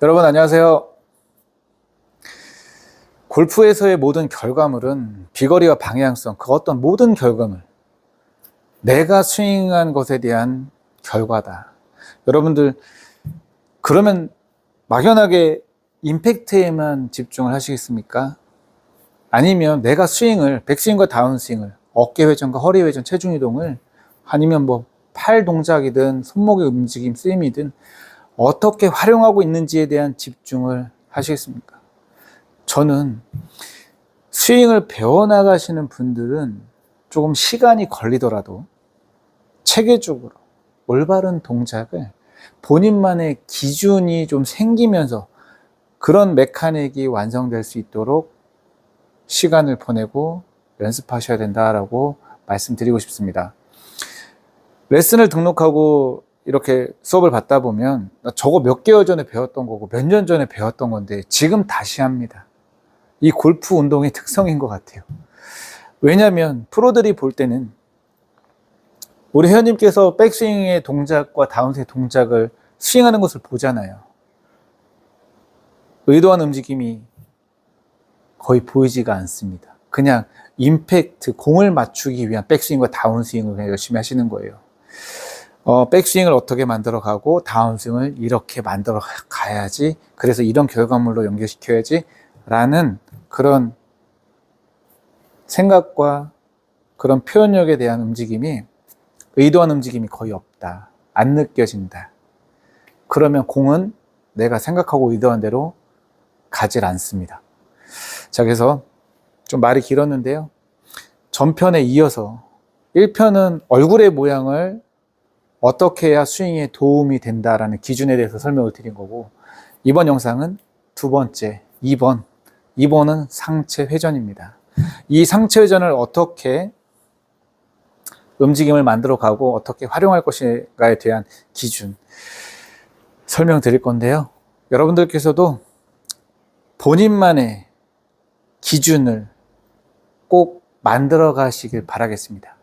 여러분 안녕하세요. 골프에서의 모든 결과물은 비거리와 방향성, 그 어떤 모든 결과물, 내가 스윙한 것에 대한 결과다. 여러분들 그러면 막연하게 임팩트에만 집중을 하시겠습니까? 아니면 내가 스윙을, 백스윙과 다운스윙을, 어깨 회전과 허리 회전, 체중 이동을, 아니면 뭐 팔 동작이든 손목의 움직임, 쓰임이든 어떻게 활용하고 있는지에 대한 집중을 하시겠습니까? 저는 스윙을 배워나가시는 분들은 조금 시간이 걸리더라도 체계적으로 올바른 동작을 본인만의 기준이 좀 생기면서 그런 메카닉이 완성될 수 있도록 시간을 보내고 연습하셔야 된다라고 말씀드리고 싶습니다. 레슨을 등록하고 이렇게 수업을 받다 보면 저거 몇 개월 전에 배웠던 거고 몇 년 전에 배웠던 건데 지금 다시 합니다. 이 골프 운동의 특성인 것 같아요. 왜냐하면 프로들이 볼 때는 우리 회원님께서 백스윙의 동작과 다운스윙의 동작을 스윙하는 것을 보잖아요. 의도한 움직임이 거의 보이지가 않습니다. 그냥 임팩트, 공을 맞추기 위한 백스윙과 다운스윙을 그냥 열심히 하시는 거예요. 백스윙을 어떻게 만들어 가고 다운스윙을 이렇게 만들어 가야지, 그래서 이런 결과물로 연결시켜야지 라는 그런 생각과 그런 표현력에 대한 움직임이, 의도한 움직임이 거의 없다, 안 느껴진다. 그러면 공은 내가 생각하고 의도한 대로 가질 않습니다. 자, 그래서 좀 말이 길었는데요, 전편에 이어서 1편은 얼굴의 모양을 어떻게 해야 스윙에 도움이 된다라는 기준에 대해서 설명을 드린 거고, 이번 영상은 두 번째, 2번은 상체 회전입니다. 이 상체 회전을 어떻게 움직임을 만들어 가고 어떻게 활용할 것인가에 대한 기준 설명드릴 건데요. 여러분들께서도 본인만의 기준을 꼭 만들어 가시길 바라겠습니다.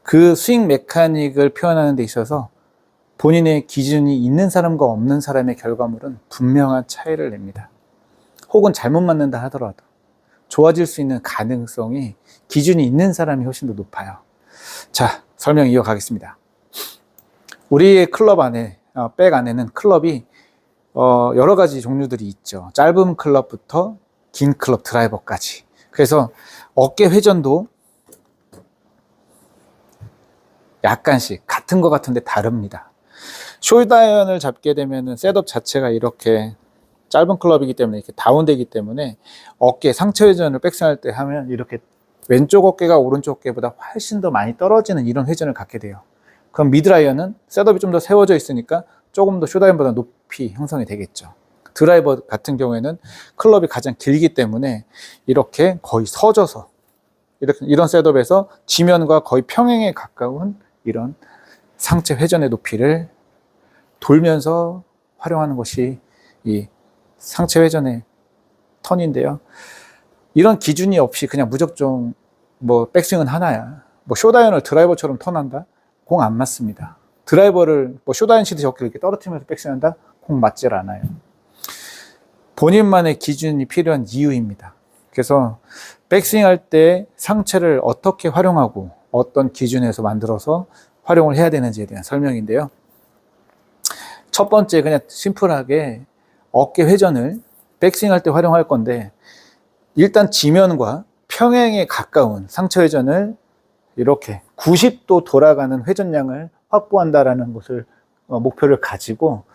그 스윙 메카닉을 표현하는 데 있어서 본인의 기준이 있는 사람과 없는 사람의 결과물은 분명한 차이를 냅니다. 혹은 잘못 맞는다 하더라도 좋아질 수 있는 가능성이 기준이 있는 사람이 훨씬 더 높아요. 자, 설명 이어가겠습니다. 우리의 클럽 안에, 백 안에는 클럽이 여러 가지 종류들이 있죠. 짧은 클럽부터 긴 클럽 드라이버까지. 그래서 어깨 회전도 약간씩 같은 것 같은데 다릅니다. 숄더아이언을 잡게 되면 셋업 자체가 이렇게 짧은 클럽이기 때문에 이렇게 다운되기 때문에 어깨 상체 회전을 백스윙할 때 하면 이렇게 왼쪽 어깨가 오른쪽 어깨보다 훨씬 더 많이 떨어지는 이런 회전을 갖게 돼요. 그럼 미드라이언은 셋업이 좀 더 세워져 있으니까 조금 더 숄더아이언보다 높이 형성이 되겠죠. 드라이버 같은 경우에는 클럽이 가장 길기 때문에 이렇게 거의 서져서 이런 셋업에서 지면과 거의 평행에 가까운 이런 상체 회전의 높이를 돌면서 활용하는 것이 이 상체 회전의 턴인데요. 이런 기준이 없이 그냥 무작정 뭐 백스윙은 하나야, 뭐 숏아이언을 드라이버처럼 턴한다? 공 안 맞습니다. 드라이버를 뭐 숏아이언 치듯이 어깨를 이렇게 떨어뜨리면서 백스윙한다? 공 맞질 않아요. 본인만의 기준이 필요한 이유입니다. 그래서 백스윙 할 때 상체를 어떻게 활용하고 어떤 기준에서 만들어서 활용을 해야 되는지에 대한 설명인데요. 첫 번째, 그냥 심플하게 어깨 회전을 백스윙 할 때 활용할 건데, 일단 지면과 평행에 가까운 상체 회전을 이렇게 90도 돌아가는 회전량을 확보한다라는 것을 목표를 가지고,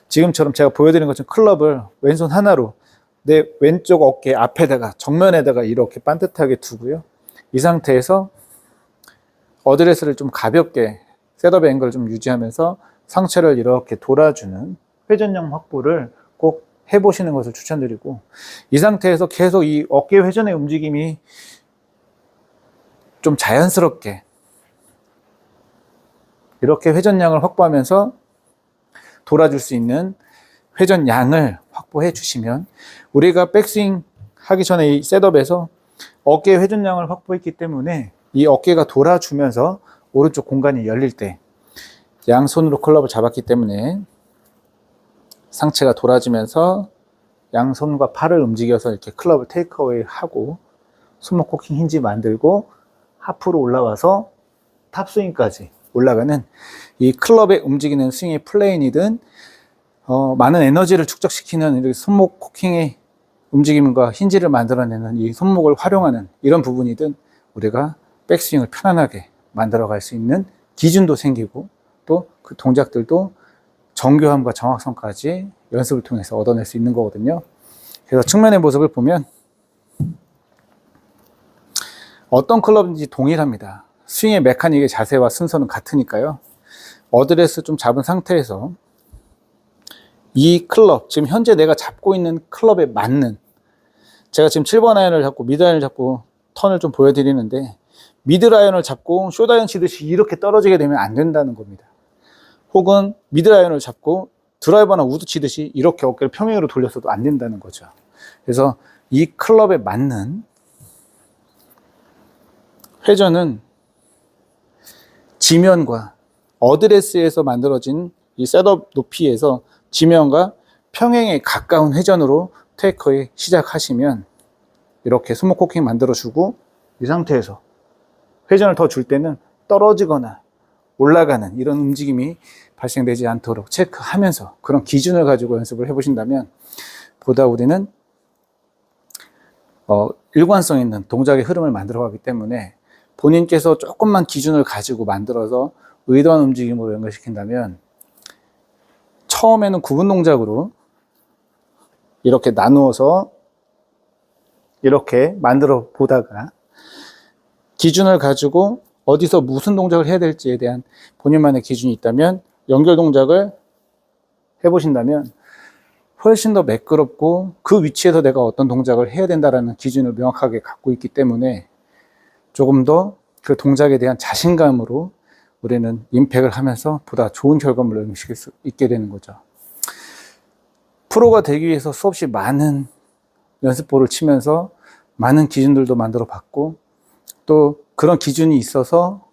지금처럼 제가 보여드린 것처럼 클럽을 왼손 하나로 내 왼쪽 어깨 앞에다가 정면에다가 이렇게 반듯하게 두고요. 이 상태에서 어드레스를 좀 가볍게 셋업의 앵글을 좀 유지하면서 상체를 이렇게 돌아주는 회전량 확보를 꼭 해보시는 것을 추천드리고, 이 상태에서 계속 이 어깨 회전의 움직임이 좀 자연스럽게 이렇게 회전량을 확보하면서 돌아줄 수 있는 회전량을 확보해 주시면, 우리가 백스윙 하기 전에 이 셋업에서 어깨 회전량을 확보했기 때문에 이 어깨가 돌아주면서 오른쪽 공간이 열릴 때 양손으로 클럽을 잡았기 때문에 상체가 돌아지면서 양손과 팔을 움직여서 이렇게 클럽을 테이크어웨이 하고 손목 코킹 힌지 만들고 하프로 올라와서 탑스윙까지 올라가는 이 클럽의 움직이는 스윙의 플레인이든 많은 에너지를 축적시키는 이렇게 손목 코킹의 움직임과 힌지를 만들어내는 이 손목을 활용하는 이런 부분이든 우리가 백스윙을 편안하게 만들어갈 수 있는 기준도 생기고 또 그 동작들도 정교함과 정확성까지 연습을 통해서 얻어낼 수 있는 거거든요. 그래서 측면의 모습을 보면 어떤 클럽인지 동일합니다. 스윙의 메카닉의 자세와 순서는 같으니까요. 어드레스 좀 잡은 상태에서 이 클럽, 지금 현재 내가 잡고 있는 클럽에 맞는, 제가 지금 7번 아이언을 잡고 미드 아이언을 잡고 턴을 좀 보여드리는데 미드 아이언을 잡고 숏 아이언 치듯이 이렇게 떨어지게 되면 안 된다는 겁니다. 혹은 미드 아이언을 잡고 드라이버나 우드 치듯이 이렇게 어깨를 평행으로 돌려서도 안 된다는 거죠. 그래서 이 클럽에 맞는 회전은 지면과 어드레스에서 만들어진 이 셋업 높이에서 지면과 평행에 가까운 회전으로 테이크어웨이 시작하시면 이렇게 손목 코킹 만들어주고 이 상태에서 회전을 더 줄 때는 떨어지거나 올라가는 이런 움직임이 발생되지 않도록 체크하면서 그런 기준을 가지고 연습을 해보신다면 보다 우리는 일관성 있는 동작의 흐름을 만들어가기 때문에 본인께서 조금만 기준을 가지고 만들어서 의도한 움직임으로 연결시킨다면 처음에는 구분 동작으로 이렇게 나누어서 이렇게 만들어 보다가 기준을 가지고 어디서 무슨 동작을 해야 될지에 대한 본인만의 기준이 있다면 연결 동작을 해보신다면 훨씬 더 매끄럽고 그 위치에서 내가 어떤 동작을 해야 된다는 기준을 명확하게 갖고 있기 때문에 조금 더 그 동작에 대한 자신감으로 우리는 임팩을 하면서 보다 좋은 결과물을 응시킬 수 있게 되는 거죠. 프로가 되기 위해서 수없이 많은 연습볼을 치면서 많은 기준들도 만들어 봤고 또 그런 기준이 있어서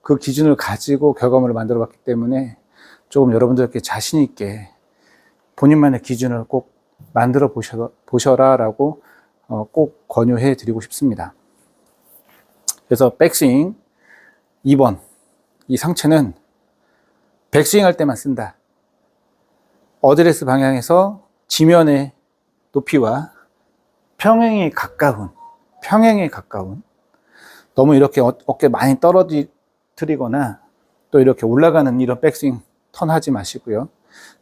그 기준을 가지고 결과물을 만들어 봤기 때문에 조금 여러분들께 자신 있게 본인만의 기준을 꼭 만들어 보셔라 라고 꼭 권유해 드리고 싶습니다. 그래서 백스윙 2번, 이 상체는 백스윙 할 때만 쓴다. 어드레스 방향에서 지면의 높이와 평행에 가까운 너무 이렇게 어깨 많이 떨어뜨리거나 또 이렇게 올라가는 이런 백스윙 턴 하지 마시고요.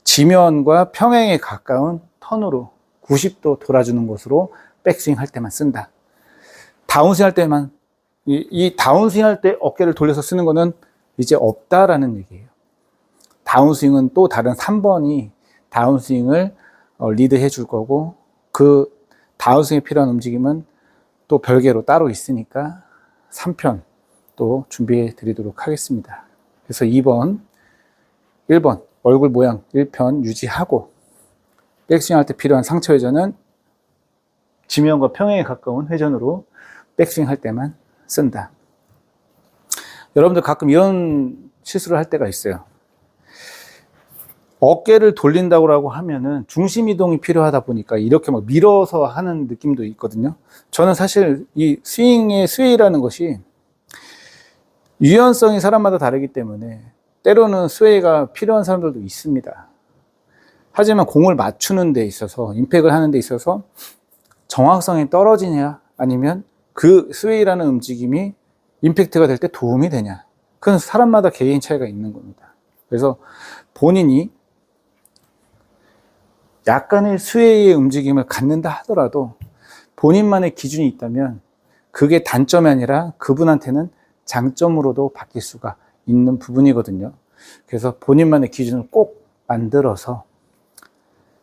지면과 평행에 가까운 턴으로 90도 돌아주는 것으로 백스윙 할 때만 쓴다. 다운스윙 할 때만, 이 다운스윙 할 때 어깨를 돌려서 쓰는 거는 이제 없다라는 얘기예요. 다운스윙은 또 다른 3번이 다운스윙을 리드해 줄 거고 그 다운스윙에 필요한 움직임은 또 별개로 따로 있으니까 3편 또 준비해 드리도록 하겠습니다. 그래서 2번, 1번 얼굴 모양 1편 유지하고 백스윙 할 때 필요한 상체 회전은 지면과 평행에 가까운 회전으로 백스윙 할 때만 쓴다. 여러분들 가끔 이런 실수를 할 때가 있어요. 어깨를 돌린다고 하면은 중심 이동이 필요하다 보니까 이렇게 막 밀어서 하는 느낌도 있거든요. 저는 사실 이 스윙의 스웨이라는 것이 유연성이 사람마다 다르기 때문에 때로는 스웨이가 필요한 사람들도 있습니다. 하지만 공을 맞추는 데 있어서 임팩을 하는 데 있어서 정확성이 떨어지냐 아니면 그 스웨이라는 움직임이 임팩트가 될 때 도움이 되냐, 그건 사람마다 개인 차이가 있는 겁니다. 그래서 본인이 약간의 스웨이의 움직임을 갖는다 하더라도 본인만의 기준이 있다면 그게 단점이 아니라 그분한테는 장점으로도 바뀔 수가 있는 부분이거든요. 그래서 본인만의 기준을 꼭 만들어서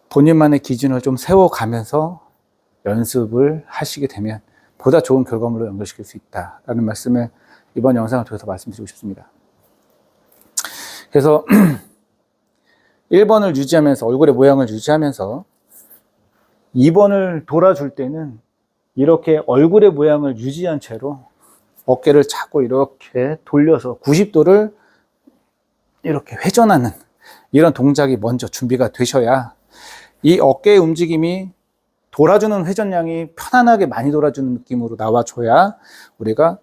본인만의 기준을 좀 세워가면서 연습을 하시게 되면 보다 좋은 결과물로 연결시킬 수 있다라는 말씀을 이번 영상을 통해서 말씀드리고 싶습니다. 그래서 1번을 유지하면서 얼굴의 모양을 유지하면서 2번을 돌아줄 때는 이렇게 얼굴의 모양을 유지한 채로 어깨를 자꾸 이렇게 돌려서 90도를 이렇게 회전하는 이런 동작이 먼저 준비가 되셔야 이 어깨의 움직임이 돌아주는 회전량이 편안하게 많이 돌아주는 느낌으로 나와줘야 우리가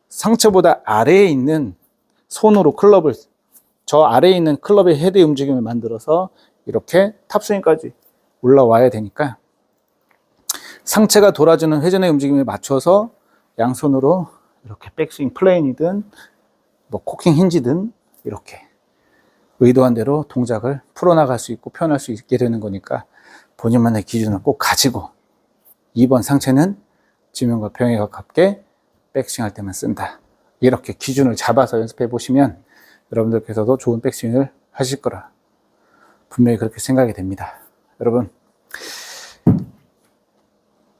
상체보다 아래에 있는 손으로 클럽을, 저 아래에 있는 클럽의 헤드의 움직임을 만들어서 이렇게 탑스윙까지 올라와야 되니까 상체가 돌아주는 회전의 움직임에 맞춰서 양손으로 이렇게 백스윙 플레인이든 뭐 코킹 힌지든 이렇게 의도한 대로 동작을 풀어나갈 수 있고 표현할 수 있게 되는 거니까 본인만의 기준을 꼭 가지고 2번 상체는 지면과 평에 가깝게 백스윙 할 때만 쓴다. 이렇게 기준을 잡아서 연습해 보시면 여러분들께서도 좋은 백스윙을 하실 거라 분명히 그렇게 생각이 됩니다. 여러분,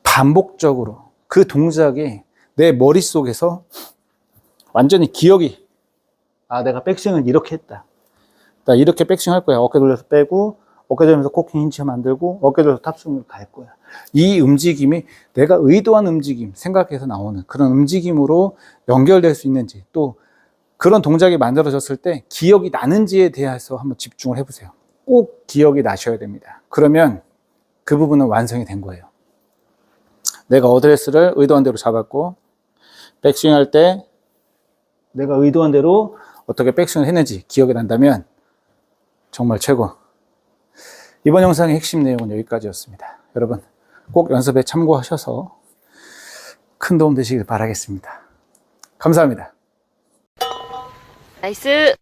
반복적으로 그 동작이 내 머릿속에서 완전히 기억이, 아, 내가 백스윙을 이렇게 했다. 나 이렇게 백스윙 할 거야. 어깨 돌려서 빼고, 어깨 돌면서 코킹 힌치 만들고, 어깨 돌려서 탑스윙을 갈 거야. 이 움직임이 내가 의도한 움직임, 생각해서 나오는 그런 움직임으로 연결될 수 있는지, 또 그런 동작이 만들어졌을 때 기억이 나는지에 대해서 한번 집중을 해보세요. 꼭 기억이 나셔야 됩니다. 그러면 그 부분은 완성이 된 거예요. 내가 어드레스를 의도한 대로 잡았고, 백스윙 할 때 내가 의도한 대로 어떻게 백스윙을 했는지 기억이 난다면 정말 최고. 이번 영상의 핵심 내용은 여기까지였습니다. 여러분, 꼭 연습에 참고하셔서 큰 도움 되시길 바라겠습니다. 감사합니다. 나이스.